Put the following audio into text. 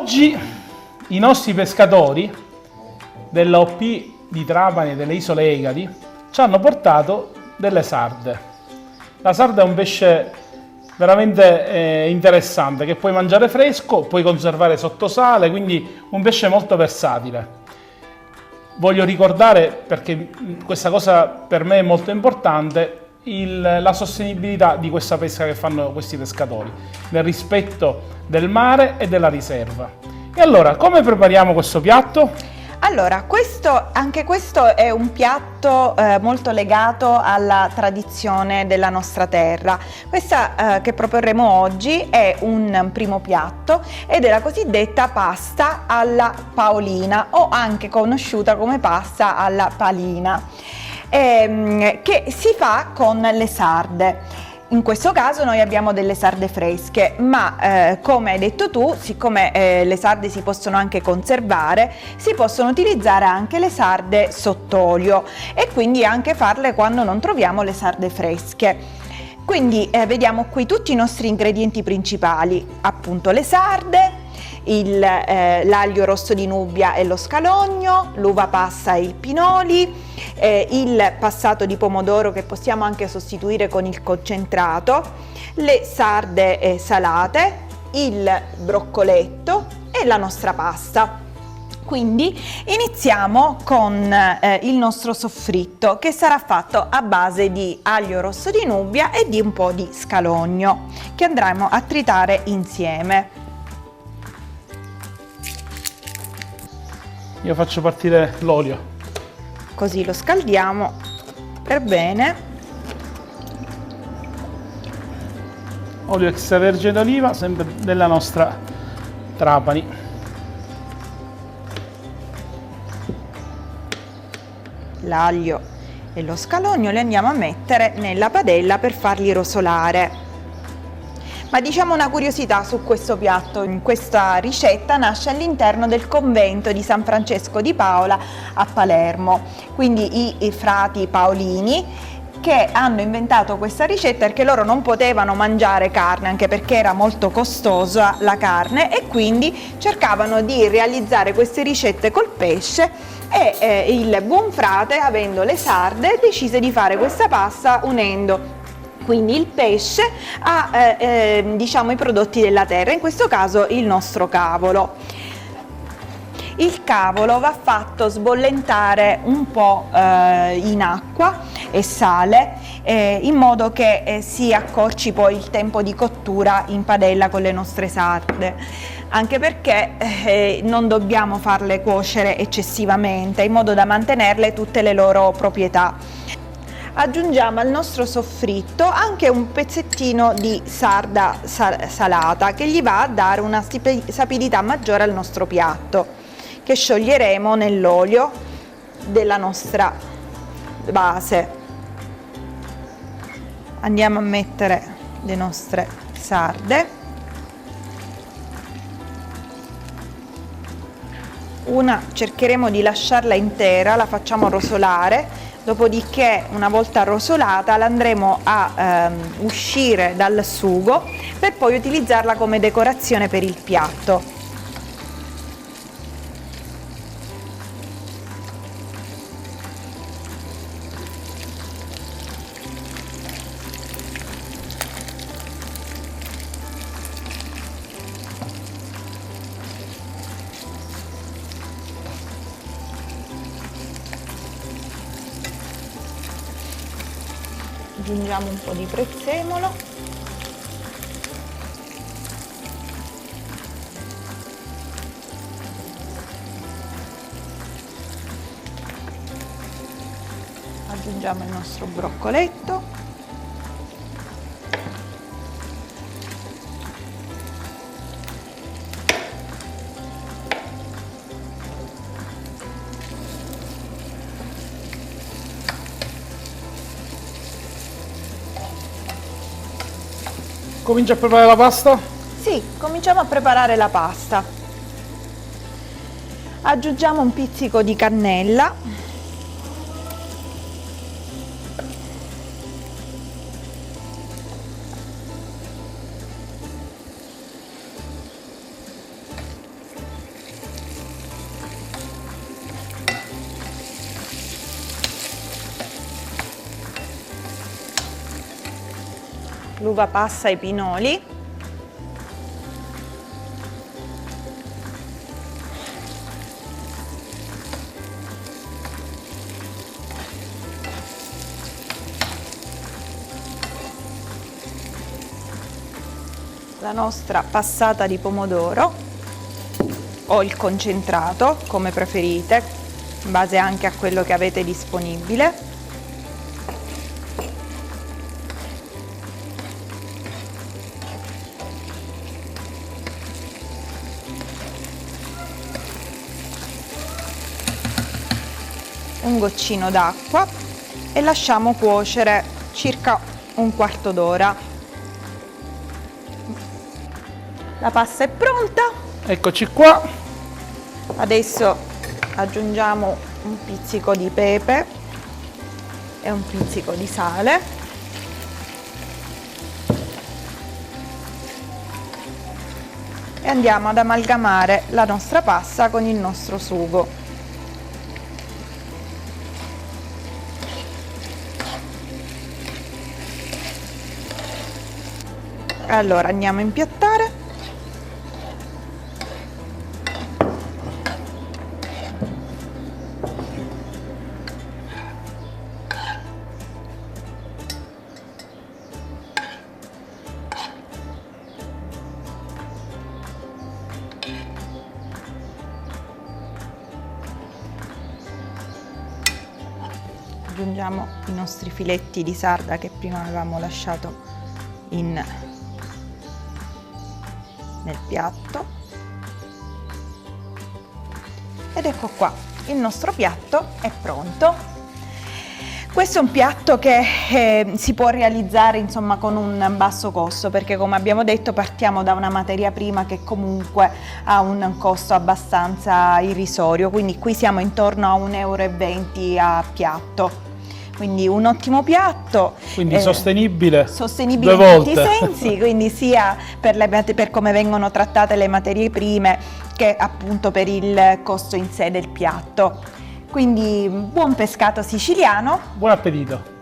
Oggi i nostri pescatori dell'OP di Trapani e delle isole Egadi ci hanno portato delle sarde. La sarda è un pesce veramente interessante che puoi mangiare fresco, puoi conservare sotto sale, quindi un pesce molto versatile. Voglio ricordare, perché questa cosa per me è molto importante, la sostenibilità di questa pesca che fanno questi pescatori, nel rispetto del mare e della riserva. E allora, come prepariamo questo piatto? Allora, anche questo è un piatto molto legato alla tradizione della nostra terra. Questa che proporremo oggi è un primo piatto ed è la cosiddetta pasta alla paolina, o anche conosciuta come pasta alla palina, che si fa con le sarde. In questo caso noi abbiamo delle sarde fresche, ma come hai detto tu, siccome le sarde si possono anche conservare, si possono utilizzare anche le sarde sott'olio e quindi anche farle quando non troviamo le sarde fresche. Quindi vediamo qui tutti i nostri ingredienti principali, appunto le sarde, l'aglio rosso di Nubia e lo scalogno, l'uva passa e il pinoli, il passato di pomodoro che possiamo anche sostituire con il concentrato, le sarde salate, il broccoletto e la nostra pasta. Quindi iniziamo con il nostro soffritto, che sarà fatto a base di aglio rosso di Nubia e di un po' di scalogno, che andremo a tritare insieme. Io faccio partire l'olio. Così lo scaldiamo per bene. Olio extravergine d'oliva, sempre della nostra Trapani. L'aglio e lo scalogno li andiamo a mettere nella padella per farli rosolare. Ma diciamo una curiosità su questo piatto: in questa ricetta nasce all'interno del convento di San Francesco di Paola a Palermo, quindi i frati paolini che hanno inventato questa ricetta perché loro non potevano mangiare carne, anche perché era molto costosa la carne, e quindi cercavano di realizzare queste ricette col pesce, e il buon frate, avendo le sarde, decise di fare questa pasta unendo quindi il pesce a diciamo i prodotti della terra, in questo caso il nostro cavolo. Il cavolo va fatto sbollentare un po' in acqua e sale, in modo che si accorci poi il tempo di cottura in padella con le nostre sarde, anche perché non dobbiamo farle cuocere eccessivamente, in modo da mantenerle tutte le loro proprietà. Aggiungiamo al nostro soffritto anche un pezzettino di sarda salata, che gli va a dare una sapidità maggiore al nostro piatto, che scioglieremo nell'olio della nostra base. Andiamo a mettere le nostre sarde. Una cercheremo di lasciarla intera, la facciamo rosolare. Dopodiché, una volta rosolata, la andremo a uscire dal sugo per poi utilizzarla come decorazione per il piatto. Aggiungiamo un po' di prezzemolo. Aggiungiamo il nostro broccoletto. Comincio a preparare la pasta? Sì, cominciamo a preparare la pasta. Aggiungiamo un pizzico di cannella. l'uva passa ai pinoli. La nostra passata di pomodoro o il concentrato, come preferite, in base anche a quello che avete disponibile. Un goccino d'acqua e lasciamo cuocere circa un quarto d'ora. La pasta è pronta. Eccoci qua. Adesso aggiungiamo un pizzico di pepe e un pizzico di sale. E andiamo ad amalgamare la nostra pasta con il nostro sugo. Allora andiamo a impiattare. Aggiungiamo i nostri filetti di sarda che prima avevamo lasciato nel piatto. Ed ecco qua, il nostro piatto è pronto. Questo è un piatto che si può realizzare insomma con un basso costo, perché come abbiamo detto partiamo da una materia prima che comunque ha un costo abbastanza irrisorio, quindi qui siamo intorno a 1,20 € a piatto. Quindi un ottimo piatto. Quindi sostenibile Sostenibile due in tutti i volte. sensi, quindi sia per come vengono trattate le materie prime che appunto per il costo in sé del piatto. Quindi buon pescato siciliano. Buon appetito.